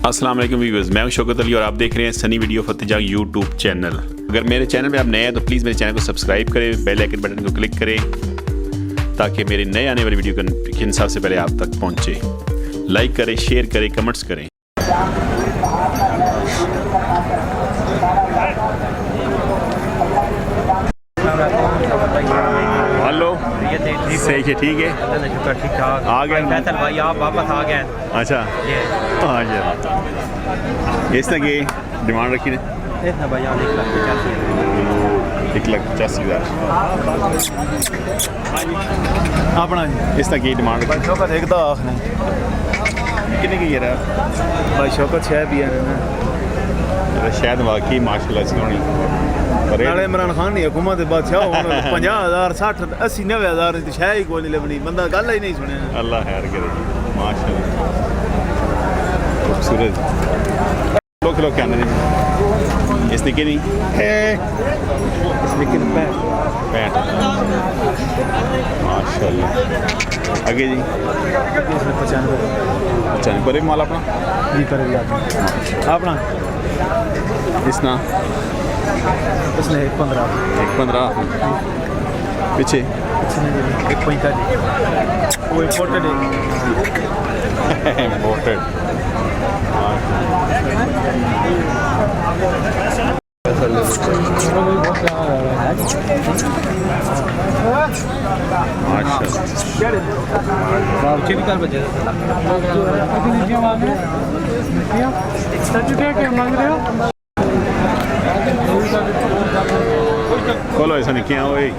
अस्सलाम वालेकुम व्यूअर्स, मैं हूं शौकत अली और आप देख रहे हैं Sunny video Fateh Jang YouTube channel. अगर मेरे चैनल पे आप नए हैं तो प्लीज़ मेरे चैनल को सब्सक्राइब करें, बेल आइकन बटन को क्लिक करें ताकि मेरे नए आने वाली वीडियो का सबसे पहले आप तक पहुंचे। लाइक करें, शेयर करें, कमेंट्स करें। हेलो, सही है, ठीक है, शुक्र ठीक ठाक आ गए फैसल भाई, आप वापस आ गए। अच्छा हाँ जी। इसने की डिमांड रखी ने इतना भाई आप 1,85,000 अपना इसने की डिमांड भाई शौकत एक तो आखने कितने की गिरा भाई शौकत छह भी है शायद वाकई माशाल्लाह से होनी पर नाले इमरान खान नहीं हुकूमत के बादशाह 50,000 60 80 90,000 की छह ही कोई नहीं लभनी, बंदा गल ही नहीं सुने। अल्लाह खैर करे माशाल्लाह, खूबसूरत लोग क्या आने इसने की नहीं लेकिन पैंट माशाल्लाह। आगे जी 95 पर माल अपना जी कर अपना इसना इसने 1.15 पीछे 1.45 वो इम्पोर्टेड है इम्पोर्टेड। खोलो ऐसा नहीं किया हुई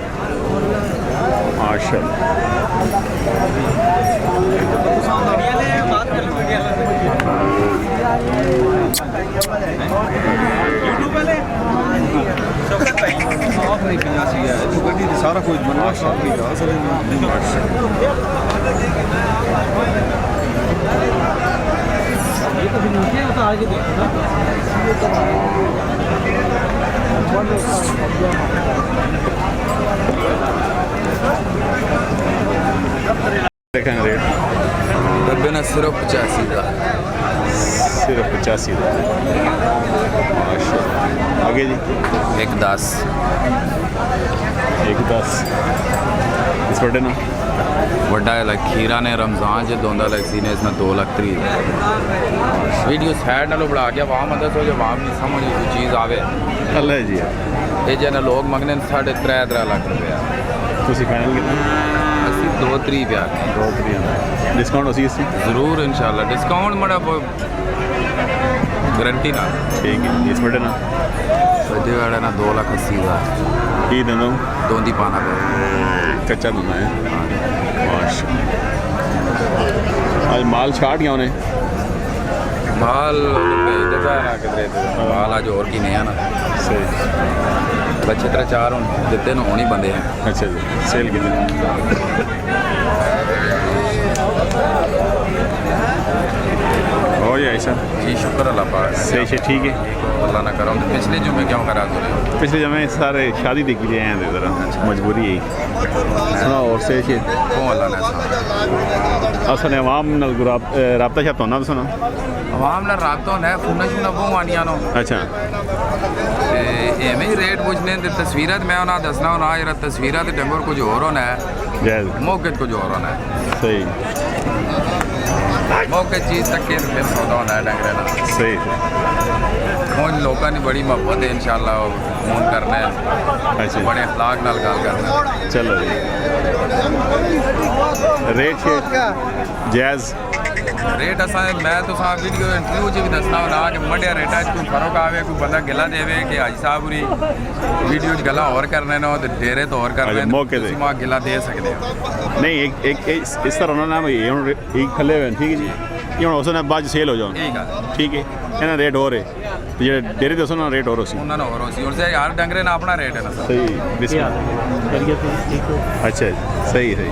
सारा कुछ बनवा देखें रेट डब्बे ना सिर्फ 85 का, सिर्फ 85,000 माशाल्लाह। आगे जी 1.10 1,10 इस बड़े ना वड्डा है खीरा ने रमज़ान जो दोंदा लग सी ने इसमें 2,30,000 वीडियो साइड नालों बढ़ा के वहाँ मदद हो जो वहाँ नहीं समझ कोई चीज़ आवे। अल्लाह जी ये जो लोग मंगने 3.5 लाख रुपया तुसी फाइनल कितना 2-3 प्यार 2-3 डिस्काउंट उसी इससे ज़रूर इंशाल्लाह डिस्काउंट मड़ा गारंटी ना। ठीक है इस बड़े ना बड़े वाला ना 2,80,000 ये दोनों दोंदी पाना पे कच्चा दोनों है माशाल्लाह। आज माल छाट गया उन्हें बाल भेज देता है ना किधरे बाल आज और की नहीं है ना सही बच्चे 3-4 देते ना होनी बंदे हैं। अच्छा जी सेल कितने हो जाए ऐसा जी शुक्र अल्लाह पाक सही से ठीक है। अल्लाह ना करो पिछले जुम्मे क्यों करा तो पिछले जमे सारे शादी देखी लिए हैं ज़रा मजबूरी है सुना और सही से क्यों अल्लाह ने असल आवाम नाल राबता शाबता होना सुना आवाम ना रातों ने फोन शुना बहु आनिया नो अच्छा एवें रेट पूछने ते तस्वीर मैं उन्हें दसना होना जरा तस्वीर ते डंगर कुछ और होना है जायज़ मौके कुछ और होना है सही मौके चीज़ तक के फिर सौदा होना है डंगरे ना सही उन लोगों ने बड़ी मोहब्बत है इंशाल्लाह फोन करना है अच्छा बड़े अखलाक नाल गल करना है। चलो जी रेट जायज़ रेट असा मैं तो साहब वीडियो इंटरव्यू च भी दसना होना कि मढ़िया रेटा कोई फर्क आवे कोई बंदा गिला देवे कि हाजी साहब पूरी वीडियो च गला और करने नो तो डेरे तो और करने मौके ते तुम गिला दे सकते हो नहीं एक इस तरह होना ना भाई एक खले हुए ठीक है जी ये हम उसने बाद सेल हो जाओ ठीक है ठीक है इन्हें रेट हो रहे तो ये डेरे दसो ना रेट हो रहा सी उन्होंने और सी और से यार डंगरे ना अपना रेट है ना सही अच्छा सही सही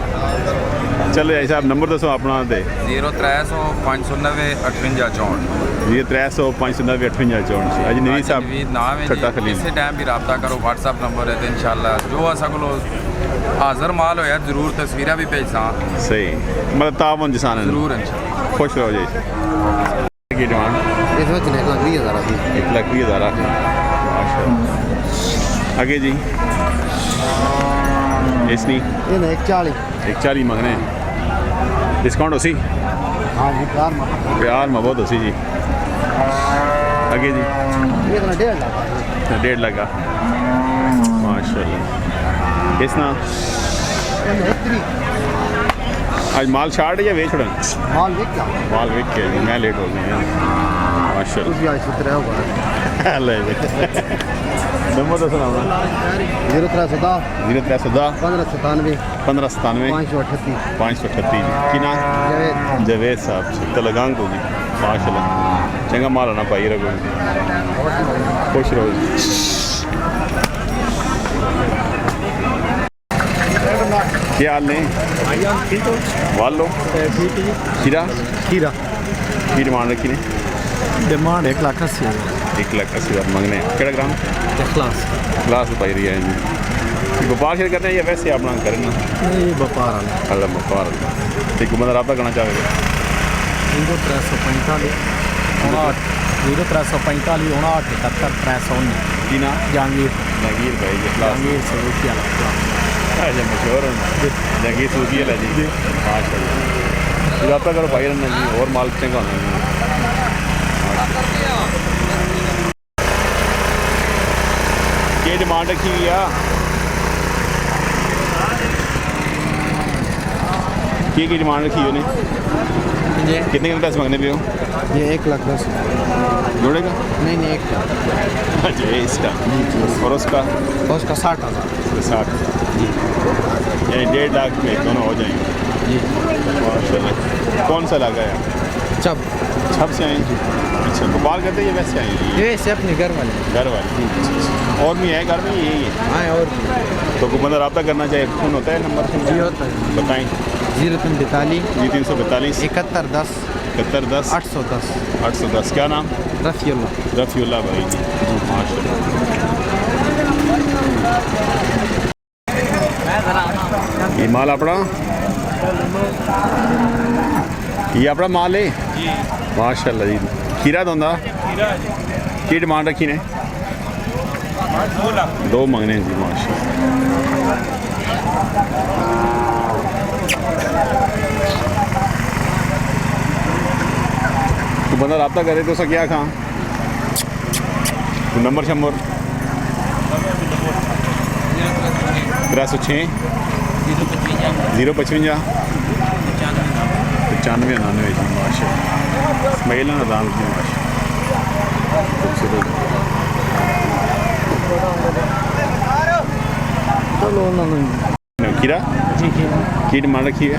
चलो भाई साहब नंबर दसो अपना दे 0300 590 58 64 ये 300 590 58 अज नवी साहब नाम है छट्टा खलील किसी टाइम भी रब्ता करो व्हाट्सअप नंबर है तो इंशाल्लाह जो असा को हाजिर माल होया जरूर तस्वीरें भी भेजा सही मतलब तावन जिसान जरूर इंशाल्लाह खुश रहो जी की डिमांड? इस वक्त 1,20,000 की 1,20,000 माशाल्लाह। आगे जी इसनी ये 140 140 मंगने डिस्काउंट उसी हाँ जी कार प्यार में बहुत उसी जी। आगे जी ये 1.5 लाख 1.5 लाख का माशाल्लाह। इसना आज माल शार्ट है या वेच छोड़ा? माल बिक गया माल विक के जी मैं लेट हो गया माशाल्लाह। कुछ आज सुतरे होगा ले नंबर तो सुना 0310 0310 1597 1597 538 538 जी की नाम? जावेद जवेद साहब तो लगांग को जी माशाल्लाह। चंगा माल आना पाई रखो खुश रहो जी। क्या हाल ने वाल लो खीरा खीरा की डिमांड रखी ने? डिमांड 1,80,000 1,80,000 मंगने केड़ा ग्राम क्लास क्लास पाई रही है जी। व्यापार शेयर करने या वैसे अपना करना? ये व्यापार वाला अल्लाह व्यापार एक बंदा रब्ता करना चाहेगा 0345 0345 59 की ना जहांगीर जहांगीर भाई जी क्लास जहांगीर से रुपया अच्छा मशहूर है जहांगीर सूफी है जी माशाल्लाह। रब्ता करो भाई रहना जी और माल चंगा होना जी। ये डिमांड रखी हुई है की डिमांड रखी हुई ने? कितने के पैसे मांगने पे हो? ये 1,10,000 जोड़ेगा नहीं 1 लाख अच्छा ये इसका और उसका 60,000 60 यानी 1.5 लाख में दोनों हो जाएंगे जी माशाल्लाह। कौन सा लगा है? जब छप से आए अच्छा व्यापार करते हैं या वैसे आए ये से अपने घर वाले घर वाले और भी है घर में यही है हाँ और तो कोई बंदा रब्ता करना चाहे फ़ोन होता है नंबर जी होता है बताएँ? 0342 जी 342 7110 7110 810 810 क्या नाम? रफ़ीउल्लाह रफ़ीउल्लाह भाई जी माशाल्लाह। ये माल अपना ये अपना माल है माशाल्लाह जी। खीरा दोंदा की डिमांड रखी ने? 2 मंगने जी माशाल्लाह। तो बंदा रब्ता करे तो क्या खां नंबर शंबर 306 055 95 99 जी माशाल्लाह। इस्माइल नदाम जी माशाल्लाह खूबसूरत चलो उन्होंने खीरा जी की डिमांड रखी है?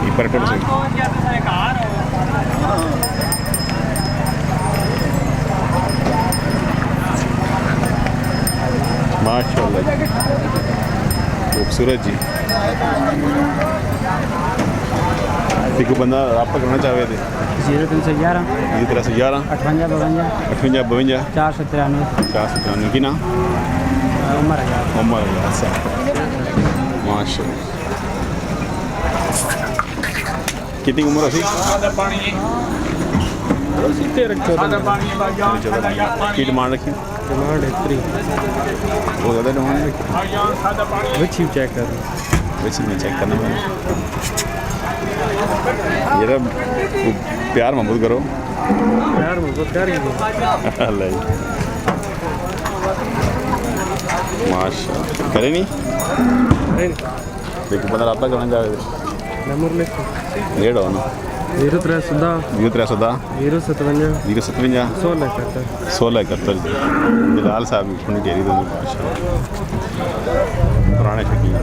ये पर टोल से माशाल्लाह खूबसूरत जी। एक बंदा रब्ता करना चाहे थे 0311 ये 311 58 52 58 52 493 493 की ना उमर उमर अच्छा माशाल्लाह। कितनी उम्र होती? की डिमांड रखी? डिमांड 3 बहुत ज़्यादा डिमांड रखी विच चेक कर वैसे मैं चेक करना पड़ेगा ये रब प्यार मोहब्बत करो यार मुझे कर ही अल्लाह जी माशाल्लाह करे नहीं देखो बंदा रब्ता करना चाहे नंबर लिख रेड हो ना 0310 0310 057 057 16 71 बिलाल साहब की डेरी तो माशाल्लाह पुराने शकीन